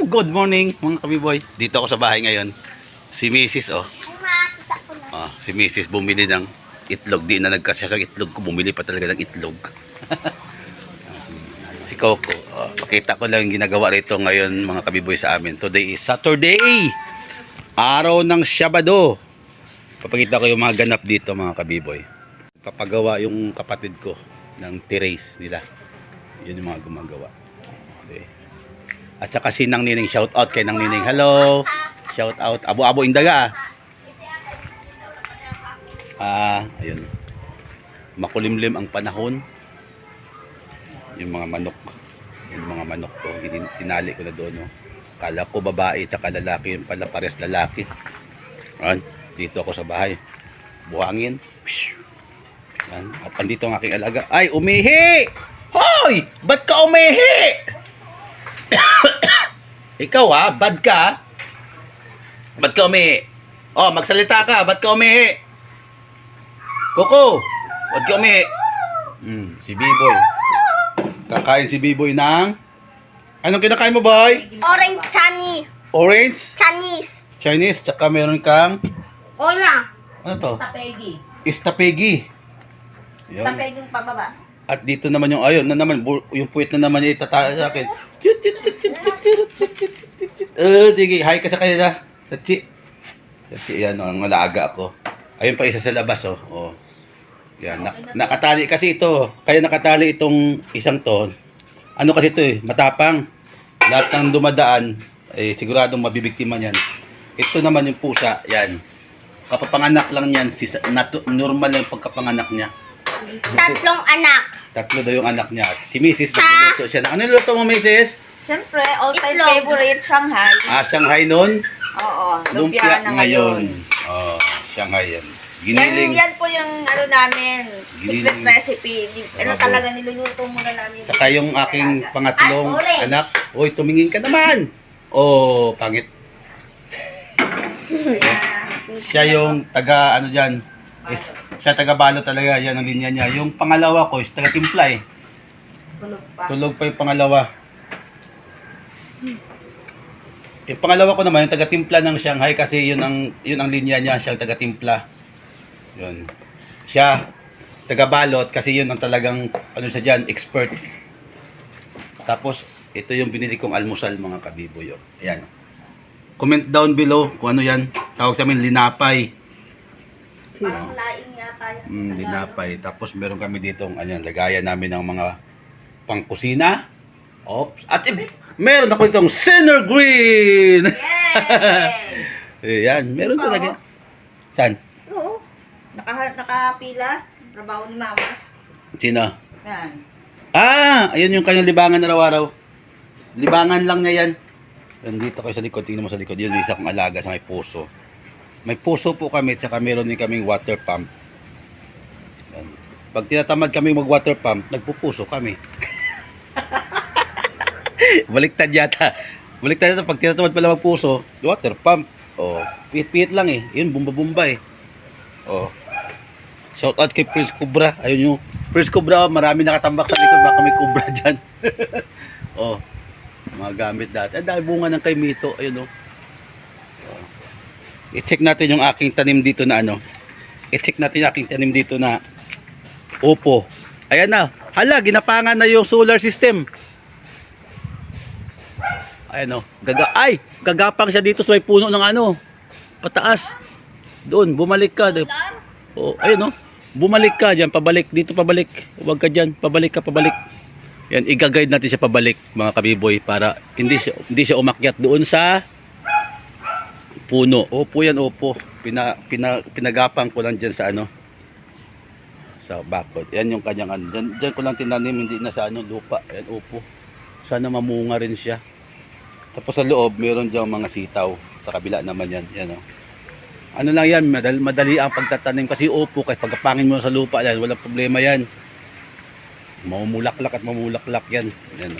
Good morning mga kabiboy. Dito ako sa bahay ngayon. Si Mrs. Si Mrs. bumili ng itlog. Di na nagkasya sa itlog ko. Bumili pa talaga ng itlog. Si Coco. Pakita ko lang yung ginagawa rito ngayon mga kabiboy sa amin. Today is Saturday. Araw ng Sabado. Papakita ko yung mga ganap dito mga kabiboy. Papagawa yung kapatid ko ng terrace nila. Yun yung mga gumagawa. Okay. At saka si Nang Nining, shout out kay Nang Nining. Hello. Shout out. Abo-abo indaga. Ayun. Makulimlim ang panahon. Yung mga manok. Yung mga manok ko, tinali ko na doon, no. Kala ko babae at saka lalaki, yung pala pares lalaki. Ayan. Dito ako sa bahay. Buhangin. Ayan. At andito ang aking alaga. Ay, umihi! Hoy! Ba't ka umihi? Ikaw bad ka? Ba't ka umihi? Oh, magsalita ka, ba't ka umihi? Coco, ba't ka umihi? Si B-boy. Kakain si B-boy ng... Anong kinakain mo, boy? Orange Chinese. Orange? Chinese. Chinese, tsaka meron kang... Ola. Ano to? Tapegi. Istapegi. Yun. Tapegi yung pababa. At dito naman yung, ayun na naman, yung puwit na naman niya itataya sa akin. Sige, hi ka sa kanila. Sa Chi. Sa Chi, yan, ang alaga ako. Ayun pa isa sa labas, oh. Yan, nakatali kasi ito. Kaya nakatali itong isang to. Ano kasi ito matapang. Lahat ng dumadaan, siguradong mabibiktima yan. Ito naman yung pusa, yan. Kapapanganak lang yan, normal lang yung pagkapanganak niya. Tatlong anak. Tatlo daw yung anak niya. Si Mrs. nagluluto siya. Ano niluto mo, Mrs.? Siyempre, all-time Itlog. favorite, Shanghai. Shanghai nun? Oo, Lumpia lumpia na ngayon. Shanghai yan. Yan, Giniling. yan po yung ano namin, secret Giniling. recipe. Ano Bravo. talaga niluluto muna namin. Saka yung aking pangatlong orange. anak. Uy, tumingin ka naman. Oh, pangit. Siya yung taga, ano dyan. Siya taga balo talaga. Yan ang linya niya. Yung pangalawa ko is taga timpla eh. Tulog pa. Tulog pa yung pangalawa. Yung pangalawa ko naman, yung taga-timpla ng Shanghai kasi yun ang linya niya, siya taga-timpla. Yun. Siya, taga-balot kasi yun ang talagang, ano siya dyan, expert. Tapos, ito yung binili kong almusal mga kabiboy. Ayan. Comment down below kung ano yan. Tawag sa amin, linapay. Parang laing yata yan. Linapay. Tapos meron kami dito, ano, lagayan namin ng mga pangkusina. Oops. At meron ako itong Sinner Green. Yay! Ayan, meron talaga. Saan? Oo. Nakapila. Trabaho ni mama. Sino? Yan. Ayun yung kanyang libangan araw-araw. Libangan lang niya yan. Nandito kayo sa likod, tingnan mo sa likod. Yun yung isa kong alaga sa may puso. May puso po kami, tsaka meron din kaming water pump. Yan. Pag tinatamad kami mag-water pump, nagpupuso kami. Baliktad yata. Baliktad yata. Pag tinatamad pala magpuso, water pump. Pihit-pihit lang eh. Yun, bumba-bumba eh. Shout out kay Prince Cobra. Ayun yung Prince Cobra, marami nakatambak sa likod. Baka may cobra dyan. Mga gamit dati. Ang dami bunga ng kay Mito. Ayun I-check natin yung aking tanim dito na ano. I-check natin yung aking tanim dito na upo. Ayan na. Hala, ginapangan na yung solar system. Ayan gagapang siya dito sa may puno ng ano. Pataas. Doon, bumalik ka. Ayun bumalik ka dyan, pabalik. Dito pabalik. Huwag ka dyan, pabalik ka, pabalik. Yan, i-guide natin siya pabalik mga kabiboy para hindi siya umakyat doon sa puno. Opo yan, opo. Pinagapang ko lang dyan sa ano. Sa bakod. Yan yung kanyang ano. Dyan ko lang tinanim, hindi na sa ano, lupa. Yan, opo. Sana mamunga rin siya. Tapos sa loob, meron dyan mga sitaw. Sa kabila naman yan. Yan Ano lang yan, madali ang pagtatanim. Kasi opo, kahit pagkapangin mo sa lupa yan, walang problema yan. Mamulaklak at mamulaklak yan. Yan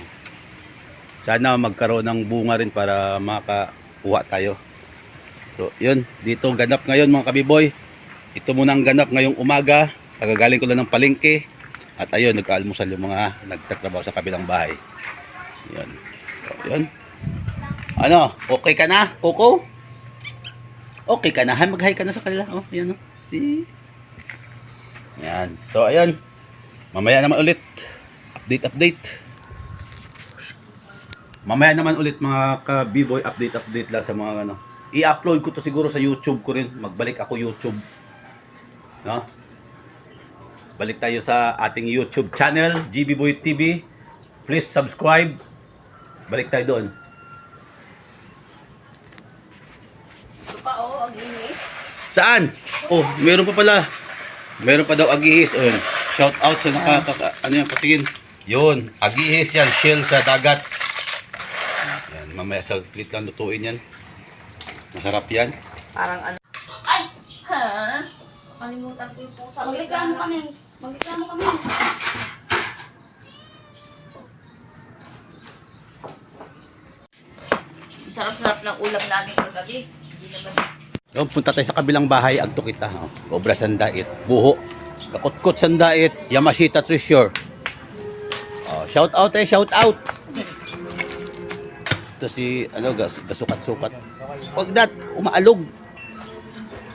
Sana magkaroon ng bunga rin para makakuha tayo. So, yun. Dito ganap ngayon mga kabiboy. Ito muna ang ganap ngayong umaga. Kagagaling ko lang ng palengke. At ayun, nag-almusal yung mga nagtatrabaho sa kabilang bahay. Yan. So, yun. Ano? Okay ka na, Coco? Okay ka na. Mag-hi ka na sa kanila. Oh, ayan oh. See? Ayan. So, ayan. Mamaya naman ulit. Update. Mamaya naman ulit mga ka-B-boy. Update lang sa mga ano. I-upload ko to siguro sa YouTube ko rin. Magbalik ako YouTube. No? Balik tayo sa ating YouTube channel, GB-Boy TV. Please subscribe. Balik tayo doon. Ito pa, oh, aginis. Saan? Oh, meron pa pala. Meron pa daw agihis. Oh, yun. Shout out sa ano yan, patingin. Yun, agihis yan, shell sa dagat. Yan, mamaya saglit lang lutuin yan. Masarap yan. Parang ano. Ay! Ha? Kalimutan ko yung pusa. Magreklamo kami. Sarap-sarap ng ulam namin kagabi. Hindi naman. So, punta tayo sa kabilang bahay, agto kita. Oh, Cobra Sandait, Buho, Kakutkot Sandait, Yamashita Treasure. Oh, shout out. Ito si, gasukat-sukat. Huwag dat, umaalog.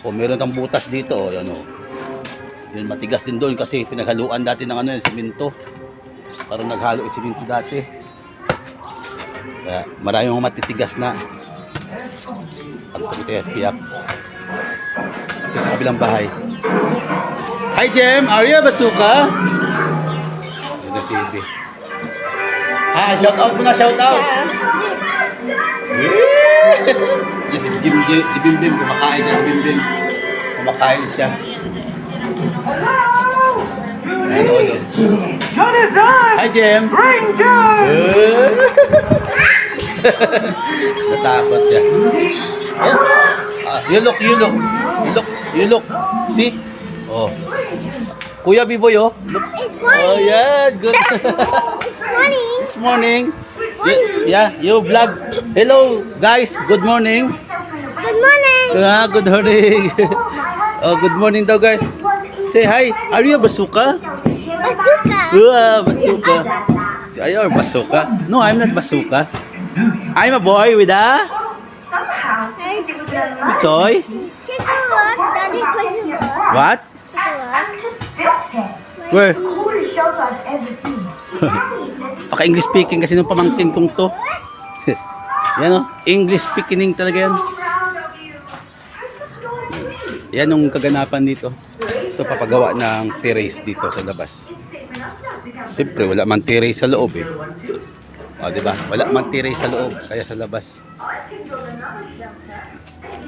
Oh, meron tang butas dito, oh, yan oh. Yun, matigas din doon kasi pinaghaluan dati ng yung simento. Parang naghalo yung simento dati. Kaya maraming mga matitigas na. Agto kita SPF. Ito sa kabilang bahay. Hi Jem! Arya Basuka! Yun ang TV. Shout out muna, shout out! Yes, si Bimbim, kumakain siya, kumakain siya. Ano? Hi Jem! Natakot siya. You look. See? Oh. Kuya Biboy, oh. Look. Oh, yeah, good. It's morning. You vlog. Hello, guys. Good morning. Good morning. Good morning. Oh, good morning daw, guys. Say hi. Are you a Basuka? Basuka. Are you a Basuka? No, I'm not Basuka. I'm a boy with a toy. Daddy, What? Where? Paka-English speaking kasi nung pamangkin kong to. Yan o. English speaking talaga yan. Yan yung kaganapan dito. Ito papagawa ng terrace dito sa labas. Siyempre wala man terrace sa loob eh. O diba? Wala man terrace sa loob. Kaya sa labas.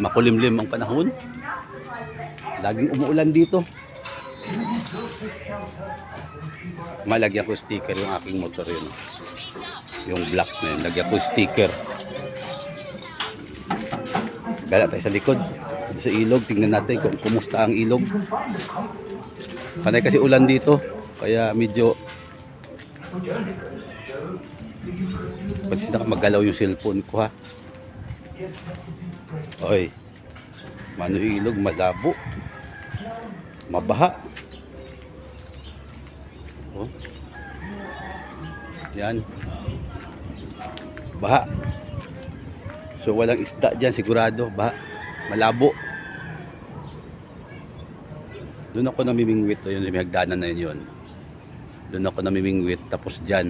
Makulimlim ang panahon. Laging umuulan dito. Malagyan ko sticker yung aking motor yun. Yung black na yun. Lagyan ko sticker. Gala tayo sa likod. Sa ilog. Tingnan natin kung kumusta ang ilog. Panay kasi ulan dito. Kaya medyo pati nakamagalaw yung cellphone ko ha. Oy. Mano yung ilog. Malabo. Mabaha. Oh. Yan. Baha. So walang isda dyan sigurado. Baha. Malabo. Doon ako namimingwit. O yun, may hagdanan na yun. Doon ako namimingwit. Tapos dyan.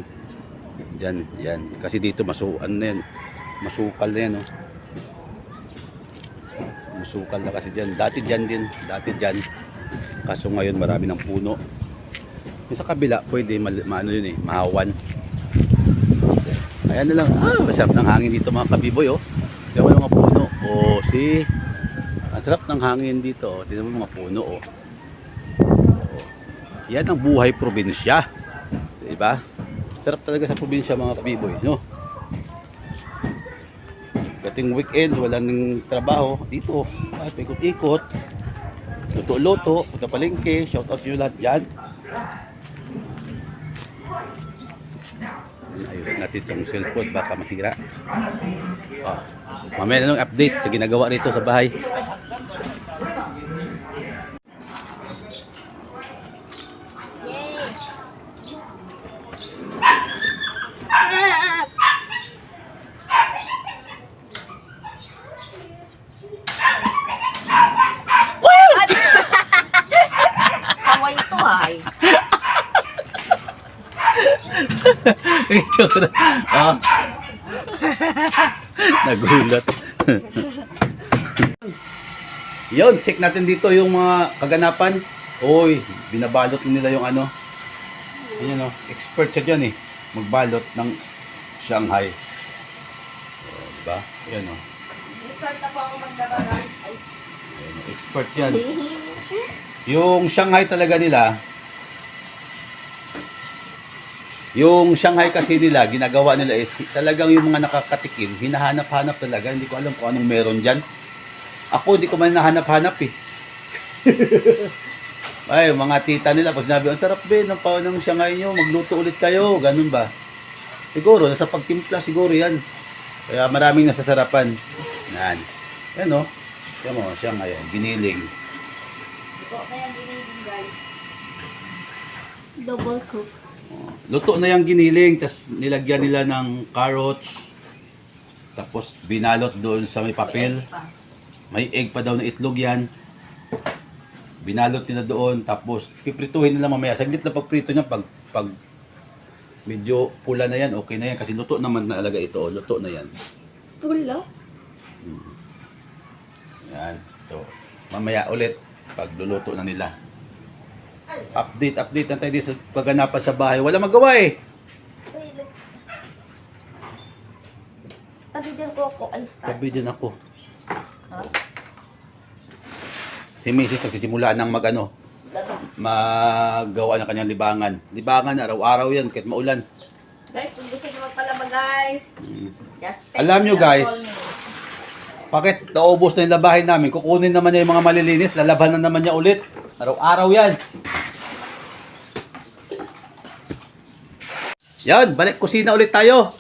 Dyan. Yan. Kasi dito masukan na yan. Masukal na yan. Oh. Masukal na kasi dyan. Dati dyan din. Dati dyan. Kaso ngayon marami ng puno. Yung sa kabila, pwede maano yun eh, mahawan. Ayan na lang. Masarap ng hangin dito mga kabiboy oh. Tignan mo mga puno. Oh, see? Ang sarap ng hangin dito oh. Tignan mo mga puno oh. Yan ang buhay probinsya. Diba? Sarap talaga sa probinsya mga kabiboy, no? Dating weekend, wala nang trabaho dito. Ay, ikot-ikot. Luto-luto, punta palengke, shout out sa inyo lahat dyan. Ayusin natin itong cellphone, baka masira. Mamaya na ng update sa ginagawa rito sa bahay. Itsura. Ah. Nagulat. Yun, check natin dito yung mga kaganapan. Oy, binabalot nila yung ano. Yan o, expert siya dyan eh. Magbalot ng Shanghai. O, diba? Yan o. Start na po ako magdaba guys. Ay. Yan, expert yan. Yung Shanghai talaga nila, yung Shanghai kasi nila, ginagawa nila is talagang yung mga nakakatikim, hinahanap-hanap talaga. Hindi ko alam kung anong meron dyan. Ako, hindi ko man nahanap-hanap eh. Ay, mga tita nila, pag sinabi, ang sarap din ng paon ng Shanghai nyo, magluto ulit kayo, ganun ba? Siguro, nasa pagtimpla siguro yan. Kaya maraming nasasarapan. Yan. Yan o. Yan mo, Shanghai, giniling. Ito kaya ginigin guys. Double cook. Luto na yung giniling, tapos nilagyan nila ng carrots, tapos binalot doon sa may papel. May egg pa daw na itlog yan. Binalot nila doon, tapos piprituhin nila mamaya. Saglit lang pagprito niya, pag medyo pula na yan, okay na yan. Kasi luto naman na alaga ito, luto na yan. Pula? Yan. So, mamaya ulit, pag luluto na nila. Update na tayo dito sa pagganapan sa bahay. Wala magawa eh. Tabi dyan ko ako. Ay, start. Tabi din ako. Ha? Si Mrs. nagsisimula ng magawa ng kanyang libangan. Libangan, araw-araw yan, kahit maulan. Guys, kung gusto nyo magpalaba guys, just text Alam nyo, me or guys, call me. Bakit naubos na yung labahin namin? Kukunin naman niya yung mga malilinis, lalaban na naman niya ulit. Araw-araw yan. Yan, balik kusina ulit tayo.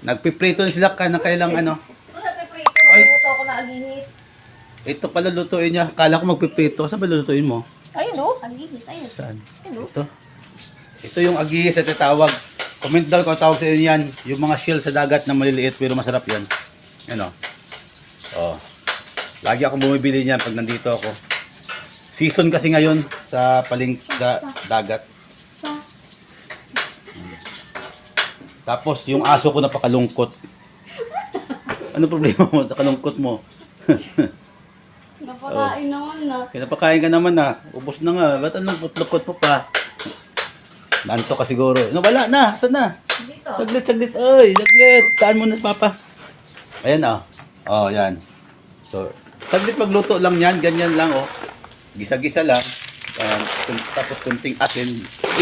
Nagpiprito na sila ng kailang ano. Wala, peprito. Magluto ako na agihit. Ito pala lutuin niya. Kala ko magpiprito. Saan ba lutuin mo? Ayun o, agihit. Ayun. Saan? Ayun o. Ito. Ito yung agihis at tawag. Comment daw kung tawag sa inyo yan. Yung mga shell sa dagat na maliliit pero masarap yan. Yan o. Oh. Lagi ako bumibili niyan pag nandito ako. Season kasi ngayon sa dagat. Tapos yung aso ko napakalungkot. Ano problema mo? Nakalungkot mo. Napakain naman na. Kinapakain ka naman na. Ubos na nga. Ba't anong lukot mo pa? Nanto ka siguro. No, wala na. Saan na? Dito. Saglit. Ay, saglit. Saan mo na, Papa? Ayan, oh. Oh, yan. So, saglit magluto lang yan. Ganyan lang, oh. Gisa-gisa lang. Tapos kunting asin.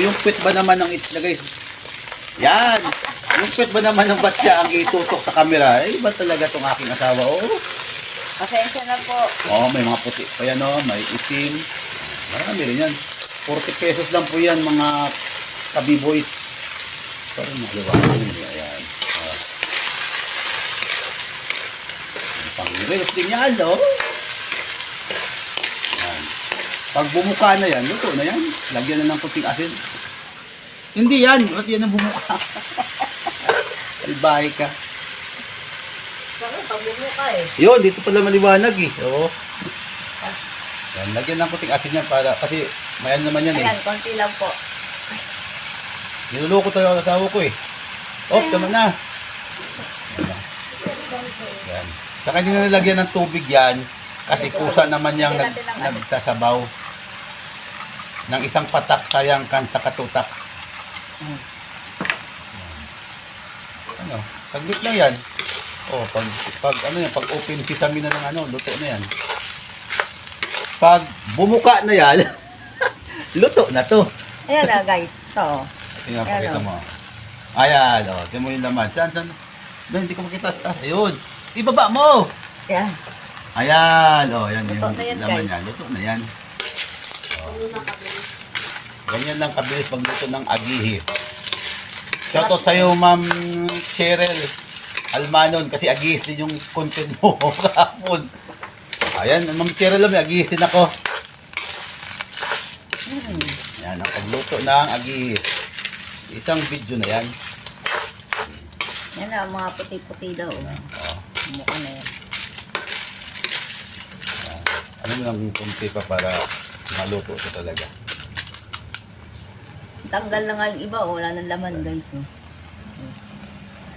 Yung pwet ba naman ng itlagay? Yan. Yung pwet ba naman ng batya ang itutok sa camera? Eh, ba talaga tong aking asawa? Oh. Pasensya na po. Oh, may mga puti pa yan, oh. May itim. Marami rin yan. 40 pesos lang po yan, mga kabiboys. Parang maliwanag yun. Ayan. Pang-reels din yan, oh. Ayan. Pag bumuka na yan, luto na yan. Lagyan na ng puting asin. Hindi yan. Ba't yan ang bumuka? Albahay ka. Bakit? Pag bumuka eh. Yun, dito pala maliwanag eh. Oo. Yan, lagyan ng puting asin yan para, kasi mayan naman yan eh. Ayan, konti lang po. Niluloko tayo ang asawa ko eh. Oh, tama na. Yan. Saka hindi na nilagyan ng tubig yan kasi kusa naman yung nagsasabaw. Ng isang patak, sayang kan sa katutak. Ano, saglit lang yan. Oh, pag open sesame na ng ano, luto na yan. Pag bumuka na yan, luto na to. Ayan na guys. Ito. Tingnan, Ayan, pakita oh. mo. Ayan, oh. Tingnan mo yung laman. Saan? Ben, hindi ko makita. Ayun. Ibaba mo. Ayan. Ayan, oh. Yan Luto yung na yan, laman guys. yan. Luto na yan. Oh. Ganyan lang kabilis magluto ng agihis. Shoutout sa'yo, Ma'am Cheryl Almanon, kasi agihis din yung content mo kahapon. Ayan, Ma'am Cheryl, may agihis din ako. Yan, ang pagluto ng agihis. Isang video na yan. Yan na, mga puti-puti daw. Oh. Mukha na yan. Ano mo lang kunti pa para maluto ito talaga. Tanggal na nga yung iba, oh. Wala nang laman guys. Oh.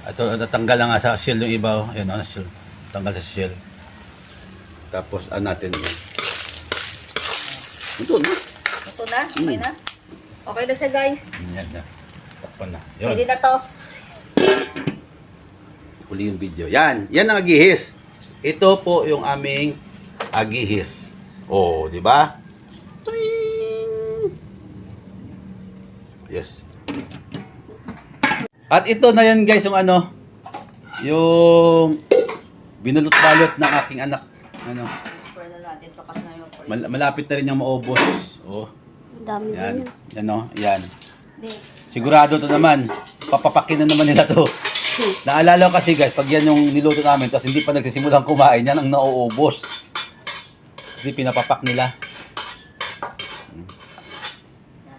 Ito, natanggal na nga sa shell yung iba. Ayun, shell. Tanggal sa shell. Tapos, natin yun. Ito na. Ito na? Okay na? Okay na siya, guys. Yan na. Takpan na. Yun. Pwede na to. Huli yung video. Yan. Yan ang agihis. Ito po yung aming agihis. Oh, di ba? Tuing! Yes. At ito na yan guys, yung yung binulot-balot ng aking anak. Spray na natin to kasi namin mag-spray. Malapit na rin yung maubos. Oh, Ang dami yan. din. Yan yan. Hindi. Sigurado to naman. Papapakin na naman nila to. Naalala ko kasi guys, pag yan yung niluto namin, tapos hindi pa nagsisimulang kumain, yan ang nauubos. Kasi pinapapak nila.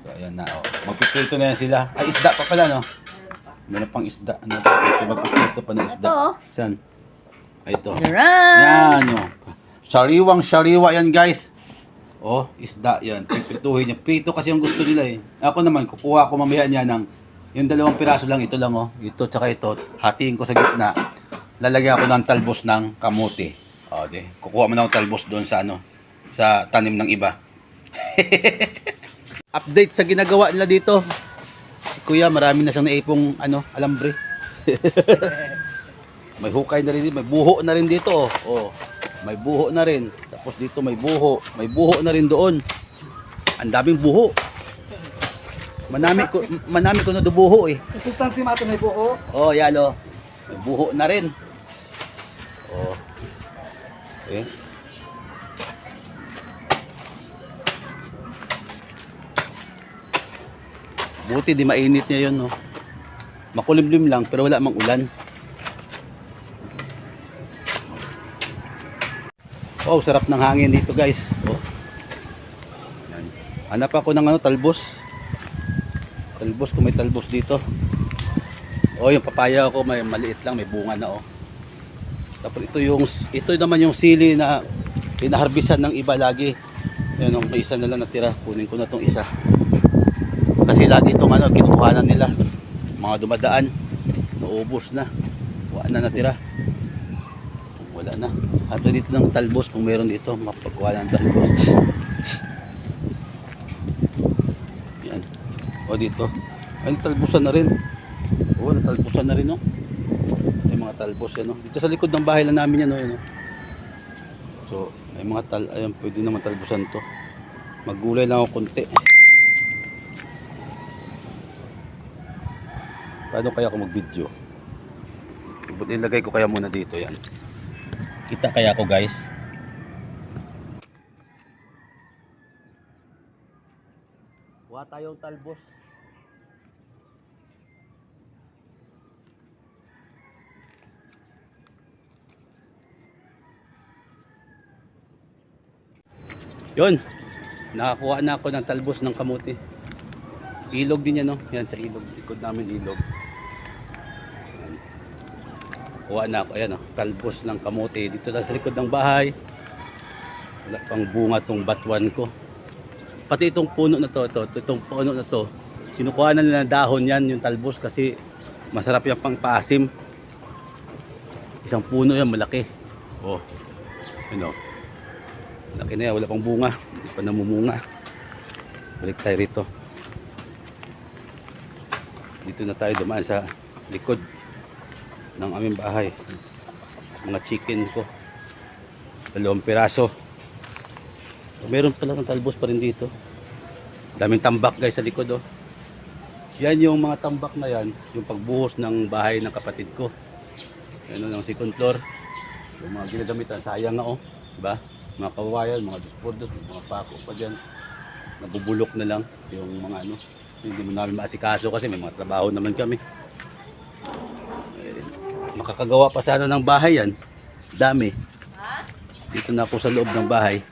So, ayan na. Oh. Magpipilto na yan sila. Ay, isda pa pala, no? Meron pang isda. Magpipilto pa ng isda. Ito. Saan? Ay, ito. Taran! Yan, oh. Sariwang-sariwa yan, guys. Oh, isda yan. Pipituhin niya. Prito kasi yung gusto nila eh. Ako naman, kukuha ko mamaya niya ng yung 2 piraso lang. Ito lang, oh. Ito, tsaka ito. Hatiin ko sa gitna. Lalagyan ako ng talbos ng kamote. O, di. Kukuha mo na ako talbos doon sa sa tanim ng iba. Update sa ginagawa nila dito. Si Kuya, marami na siyang naipong alambre. May hukay na rin dito, may buho na rin dito. Oh. May buho na rin. Tapos dito may buho. May buho na rin doon. Ang daming buho. Manami ko na dubuho eh. Importante mato may buo. Oh, yalo. May buho na rin. Oh. Okay. Buti di mainit niya yun, no. Makulimlim lang pero wala mang ulan. Oh, sarap ng hangin dito, guys. Oh. Yan. Hanap ako ng talbos. Talbos, kung may talbos dito. Oh, yung papaya ko may maliit lang, may bunga na, oh. Tapos ito naman yung sili na pinaharbisan ng iba lagi. Yan, may isa na lang natira. Kunin ko na tong isa. Kasi lagi itong kinukuhanan nila. Mga dumadaan, naubos na. Wala na natira. Wala na. At dito ng talbos kung meron dito, mapagkuha ng talbos. Yan. O dito. Ay, talbusan na rin. O, natalbusan na rin, no. May mga talbos yan, no. Dito sa likod ng bahay lang namin yan, no. Yan, no? So, ay mga ayun, pwede naman talbusan to. Maggulay lang ako konti. Paano kaya ako mag-video? Ilagay ko kaya muna dito yan. Kita kaya ako, guys. Kuha tayong talbos. Yun. Nakakuha na ako ng talbos ng kamote. Ilog din yan, no? Yan sa ilog. Likod namin ilog. Kuha na ako. Ayan, talbos ng kamote. Dito sa likod ng bahay. Wala pang bunga tong batuan ko. Pati itong puno na to. Itong puno na to. Kinukuha na nila dahon yan, yung talbos. Kasi masarap yung pang paasim. Isang puno yan, malaki. Oh. Ano? Malaki na yan. Wala pang bunga. Hindi pa namumunga. Balik tayo rito. Dito na tayo dumaan sa likod ng aming bahay. Mga chicken ko. 2 piraso. Meron pala ng talbos pa rin dito. Daming tambak, guys, sa likod, oh. Yan yung mga tambak na yan, yung pagbuhos ng bahay ng kapatid ko. Yan ang second floor. Yung mga ginagamitan, sayang nga, oh. Diba? Mga kawayan, mga dispordos, mga pako pa dyan. Nabubulok na lang yung mga hindi mo namin maasikaso kasi may mga trabaho naman kami. Makakagawa pa sana ng bahay yan. Dami. Dito na ako sa loob ng bahay.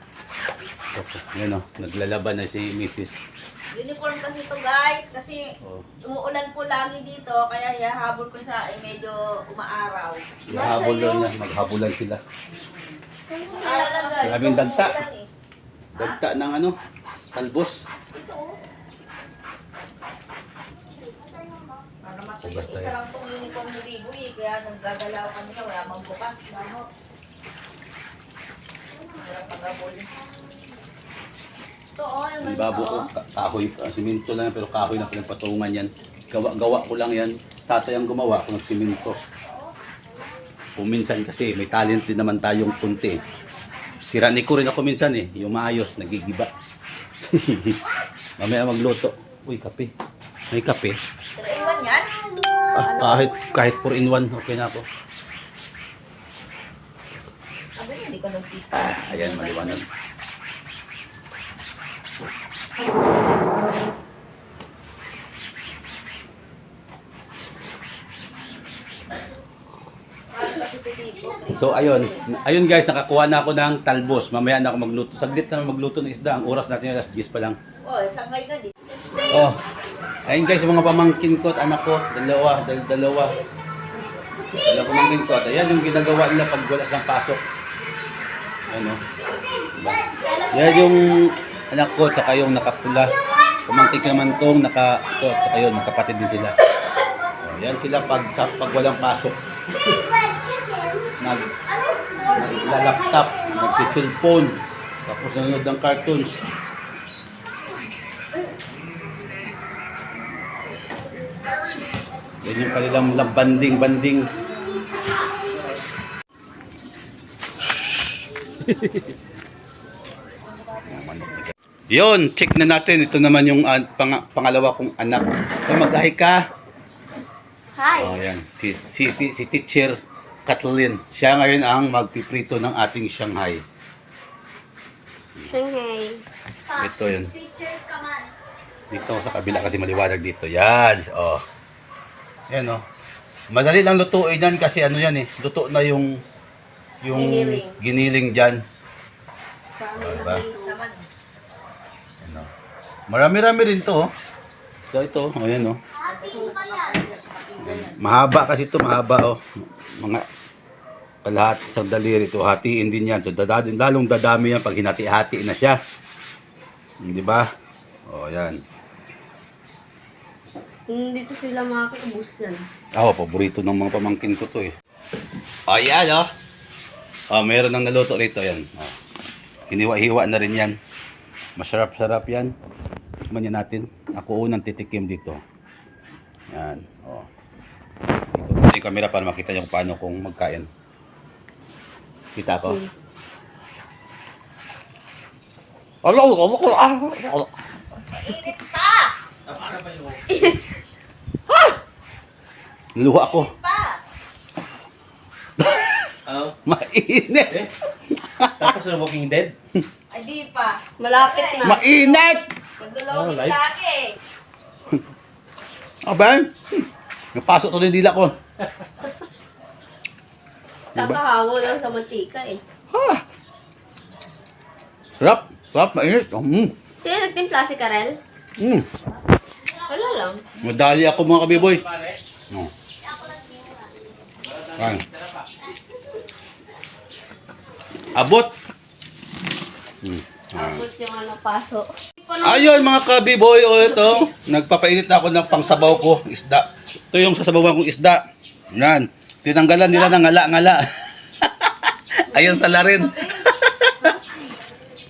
Yan, naglalaban na si Mrs. Uniform kasi to, guys. Kasi umuulan po lagi dito. Kaya hahabol ko siya ay medyo umaaraw. Habol na, maghabulan sila. Umaaraw lang, guys. Maraming dagta. Umuulan, eh. Dagta ng talbos. Ito, oh. Para Basta Isa yan. lang tong uniform ni Biboy eh, kaya naggagalaw kami na wala mang bukas. Ano? Walang pagabol. Ito oh, yung Ang ganito babo ko, oh. kahoy, siminto lang yan, pero kahoy na pinagpatungan yan. Gawa ko lang yan. Tatay ang gumawa kung nagsiminto. Kung minsan kasi, may talent din naman tayong punti. Sira ni ko rin ako minsan eh, yung maayos, nagigiba. Mamaya magluto. Uy, kape. May kape. 3-in-1 yan? Kahit 4-in-1, okay na ako. Sabi mo, hindi ka nagpita. Ayan, maliwanag. Kasi pipiko. So ayun guys, nakakuha na ako ng talbos. Mamaya na ako magluto. Saglit na magluto ng isda. Ang oras natin alas 10 pa lang. Oh, sangay ka din. Oh. Ayun guys, mga pamangkin ko at anak ko, dalawa. Dalawa pamangkin ko. At ayan yung ginagawa nila pag wala silang pasok. Ano? Diba? Yan yung anak ko, tsaka yung nakapula. Pamangkin ko naman tong ito, tsaka yun, magkapatid din sila. Oh, yan sila pag walang pasok. Naglalaptop, nagsisilphone, tapos nanonood ng cartoons. Yan yung kanilang banding. Yun, check na natin. Ito naman yung pangalawa kong anak. So mag-hi ka. Hi. Oh, yan. Si Teacher Kathleen. Siya ngayon ang magpiprito ng ating Shanghai. Shanghai. Ito yun. Teacher, come on. Dito sa kabila kasi maliwanag dito. Yan. Oh. Yan oh. Madali lang lutuin yan kasi ano yan eh. Luto na yung giniling dyan. Diba? Naman. Ano. Marami-rami rin to oh. Ito. Ayan oh. Mahaba kasi ito, mahaba oh. Mga lahat isang daliri ito, hatiin din yan. So lalong dadami yan pag hinati-hati na siya. Di ba? Oh, yan. Dito sila makakaubos yan. Ako, paborito ng mga pamangkin ko to eh. Oh, yan oh. Oh, meron nang naluto rito yan. Oh. Hiniwa-hiwa na rin yan. Masarap-sarap yan. Tikman niya natin. Ako unang titikim dito. Yan. Oh. Ito yung camera para makita niyo kung paano kung magkain. Kita ko. Mainit pa! Luha ako. Pa! Mainit. Tapos na Walking Dead. Ay, di pa. Malapit na. Mainit. Pagdulogin live. lagi. Abang. Napasok to ng dila ko. Kakahawa lang sa mantika eh. Ha. Sarap, mainit. Sino nagtimpla si Karel? Wala lang. Madali ako mga kabiboy. No. Kan. Abot. Tapos yung ano, paso. Ayun mga kabiboy, o ito, nagpapainit na ako ng pangsabaw ko, isda. Ito yung sasabawan kong isda. Yan. Tinanggalan nila ng ngala-ngala. Ayun sa larin.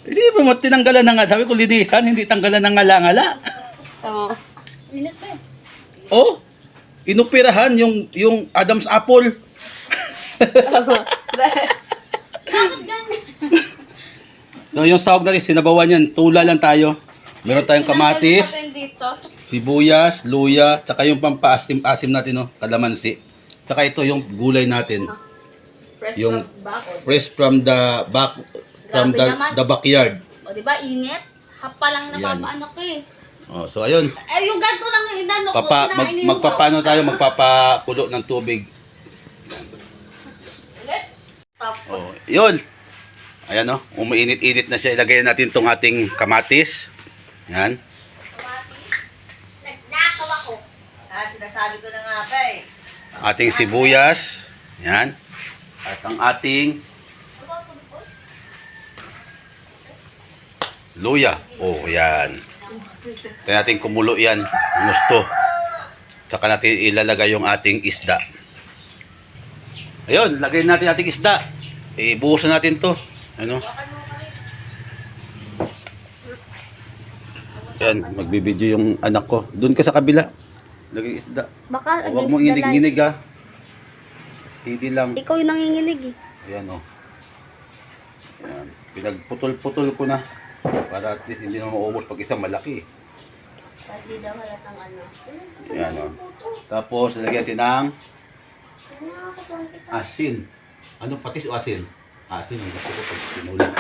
Hindi mo tinanggalan ng ngala. Sabi ko, linisan, hindi tanggalan ng ngala-ngala. Tama. Minute pa eh. Oh, inupirahan yung Adam's apple. So yung sahog natin, sinabawan yan. Tula lang tayo. Meron tayong kamatis, Dito. sibuyas, luya, tsaka yung pampaasim-asim natin, no, kalamansi. Tsaka ito yung gulay natin. Fresh Yung from bakod. fresh from the Grabe naman. the backyard. O, di ba, init? Hapa lang Yan. napapaano ko eh. Oh, so ayun. Eh, yung ganito lang yung inano ko. kinain niyo Magpapaano tayo, magpapakulo ng tubig. Top. Oh, yun. Ayan oh, umiinit-init na siya. Ilagay natin tong ating kamatis. Yan. Nagnakaw ako. Ah, sinasabi ko na nga pa eh. Ating sibuyas. Yan. At ang ating luya. Oh, yan. Ito natin kumulo yan. Ang gusto. Tsaka natin ilalagay yung ating isda. Ayun, lagay natin ating isda. Ibuhusan natin to. Ano? Yan, magbibideo yung anak ko. Doon ka sa kabila. Lagay isda. Baka Huwag mo inig-inig ha. Steady lang. Ikaw yung nanginginig eh. Ayan o. Ayan. Pinagputol-putol ko na. Para at least hindi na maubos pag isang malaki. Pwede daw halatang ano. Ayan o. Tapos, lagyan natin ng asin. Ano patis o asin? Asin. Ang gusto ko pag sinulat.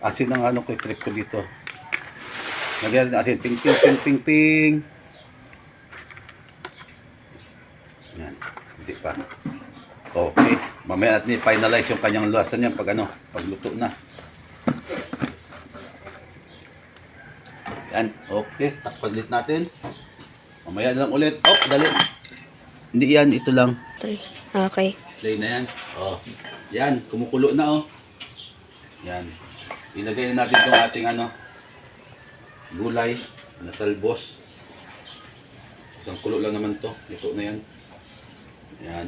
Asin ang ano ko, trip ko dito. Lagyan natin asin. Ping, ping, ping, ping, ping. Yan. Hindi pa. Okay. Mamaya natin i-finalize yung kanyang lasa niya pag ano, pag luto na. Yan. Okay. Takpalit natin. Mamaya na lang ulit. Oh, dali. Hindi yan. Ito lang. Okay. Play na yan. Oh. Yan. Kumukulo na oh. Yan. Ilagay na natin itong ating ano, gulay na talbos. Isang kulo lang naman to. Ito na yan. Yan.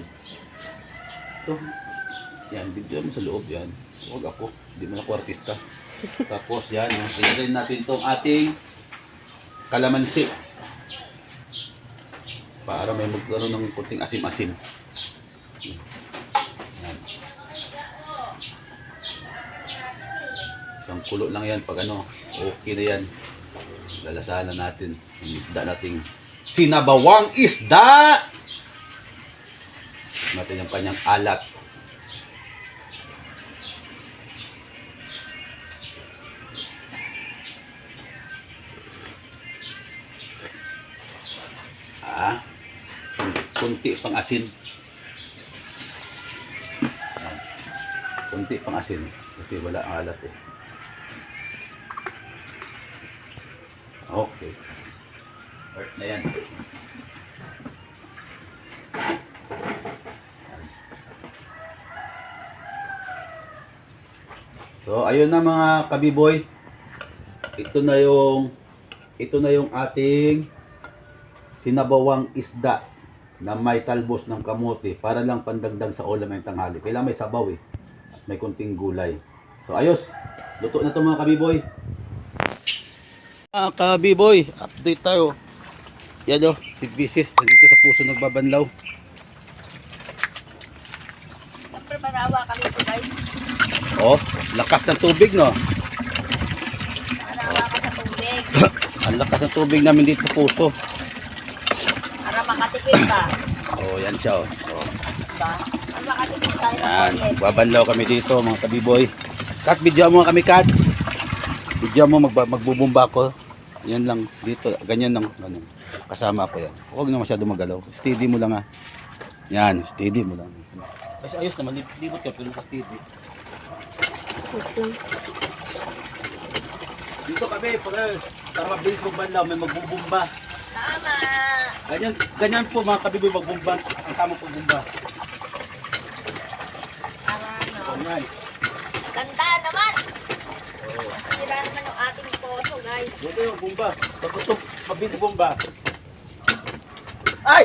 Ito. Yan. Video mo sa loob yan. Huwag ako. Hindi mo ako artista. Tapos yan. Ilagay natin itong ating kalamansi. Para may magkaroon ng kunting asim-asim. Yan. Isang kulo lang yan pag ano, okay na yan. Lalasahan na natin yung isda nating sinabawang isda! Natin yung kanyang alat. Kunti pang asin. Kunti pang asin kasi wala ang alat eh. Okay. Work na yan. So ayun na mga kabiboy. Ito na yung ating sinabawang isda na may talbos ng kamote para lang pandagdag sa ulam ng tanghali. Kailangan may sabaw eh. At may kunting gulay. So ayos. Luto na to mga kabiboy. Mga kabiboy, update tayo. Yan o, si Bisis dito sa puso nagbabanlaw. Siyempre manawa kami ito guys. Oh, lakas ng tubig no. Manawa ka sa tubig. Ang lakas ng tubig namin dito sa puso. Para makatipid ka. Oh, yan siya oh. Diba? Para makatipid tayo ng Yan, kuryente. babanlaw kami dito mga kabiboy. Kat, video mo kami Kat. Video mo, magbubumba ko. Yan lang, dito, ganyan lang. Ganyan. Kasama ko yan. Huwag na masyado magalaw. Steady mo lang ha. Yan, steady mo lang. Kasi ayos naman, libot ka pero steady. Dito kami, para mabilis magbanlaw, may magbubumba. Tama. Ganyan po mga kabiboy magbumba. Ang tamang pagbumba. Para ano. Ganyan. Ganda naman. Sila naman yung ating poso guys. Dito yung bumba. Pagkutok, mabilis bumba. Ay!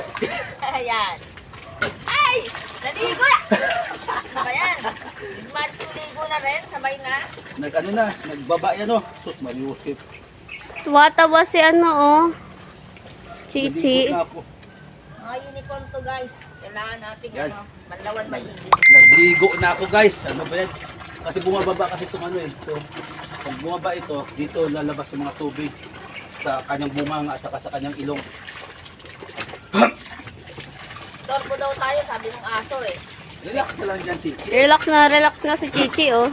Ayan. Ay! Naligo na! Ano ba yan? Bigman tuligo na rin, sabay na. Nagbaba yan oh. Sus, maliusit. Tuwatawa si ano oh. Chichi. Naligo na ako. Mga uniform to guys. Kailangan natin Yan. ano, manlawan maigi. Nagligo na ako guys. Ano ba yan? Kasi bumababa kasi itong ano eh. So, pag bumaba ito, dito lalabas yung mga tubig sa kanyang bunganga at saka sa kanyang ilong. Torpo daw tayo, sabi ng aso eh. Relax ka lang dyan, Chichi. Relax nga si Chichi oh.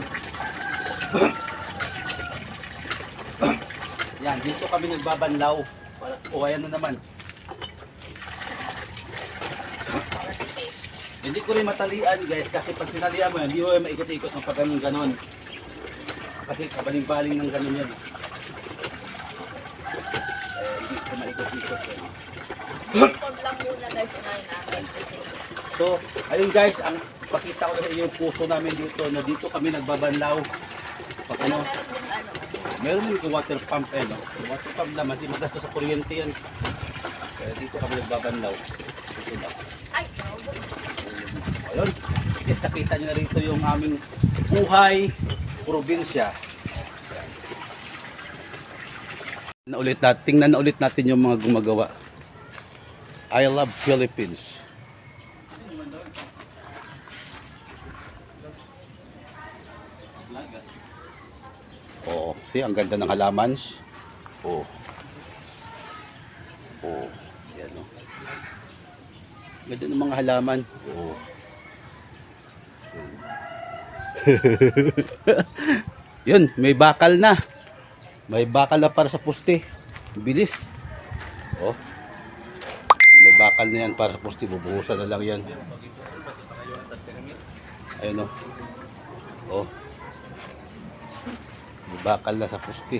Yan, dito kami nagbabanlaw. O, ayan na naman. Hindi ko rin matalian guys kasi pag sinalian mo yan, hindi mo maikot-ikot ng pag ganon. Kasi kabaling-baling ng ganon yan. Hindi ko maikot-ikot yan. Uniform lang muna guys, unahin natin. So, ayun guys, ang pakita ko sa inyo yung puso namin dito na dito kami nagbabanlaw. Pag ano, Meron din ano. meron din yung water pump eh, no? Water pump naman, di magastos sa kuryente yan. Dito kami nagbabanlaw. Ito na. Ay, Ayun. Yes, nakita nyo na rito yung aming buhay probinsya. Tingnan na ulit natin yung mga gumagawa. I love Philippines. Oo, see, ang ganda ng halaman. Oo. Oo, yan o. Ganda ng mga halaman. Oo. Yun, may bakal na. May bakal na para sa poste. Bilis. Oh. May bakal na yan para sa poste. Bubuhusan na lang yan. Ayun oh. Oh. May bakal na sa poste.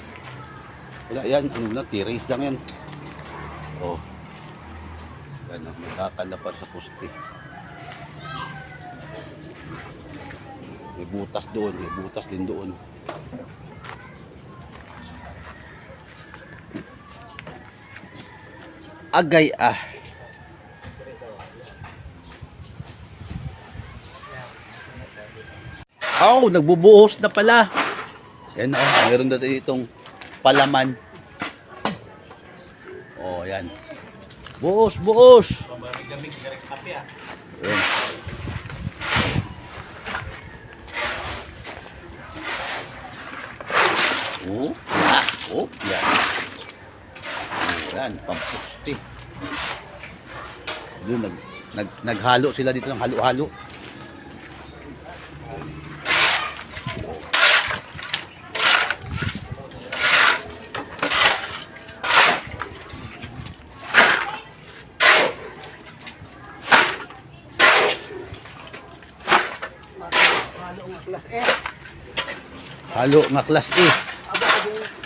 Wala yan. Ano na, T-race lang yan. Oh. Yan oh. May bakal na para sa poste. May butas doon. May butas din doon. Agay ah. Oh, nagbubuhos na pala. Yan oh, meron na itong palaman. Oh, yan. Buhos, buhos. Yan. Oh, ah, oh, yan. Yan, pampusti. Doon, naghalo sila dito ng halo-halo. Halo nga class A.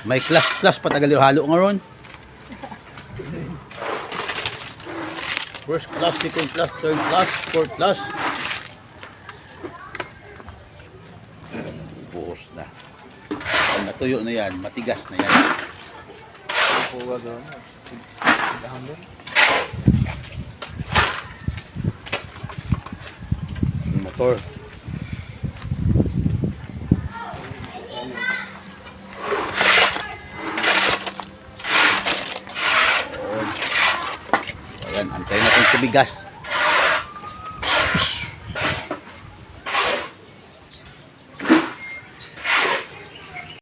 May class patagal yung halo nga ron. First class, second class, third class, fourth class. Buhos na. Natuyo na yan, matigas na yan. Motor. Ayan, antayin natin tubigas.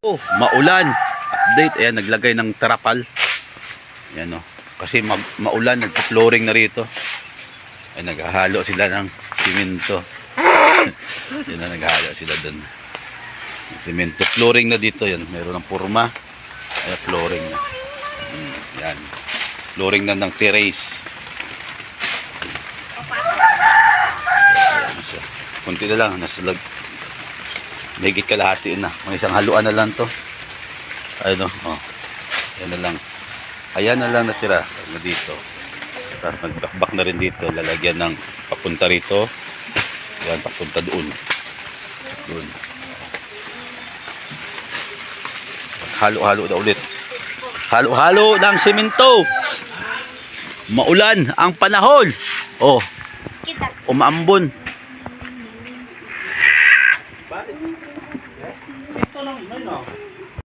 Oh, maulan. Update, ayan, naglagay ng trapal. Ayan o. Kasi maulan, nagpa-flooring na rito. Ay, naghahalo sila ng simento. Yan na, naghahalo sila dun. Simento. Flooring na dito, yan. Meron ng purma. Ay, flooring na. Yan. Flooring na ng terrace. Kunti na lang, nasa lag. Megit kalahati na. May isang haluan na lang to. Ayun oh. Ayan na lang. Ayan na lang natira na dito. Tapos magbakbak na rin dito. Lalagyan ng papunta rito. Ayan, papunta doon. Doon. Halo-halo na ulit. Halo-halo ng simento. Maulan ang panahon. Oh. Kita. Umaambon. Ito lang, no?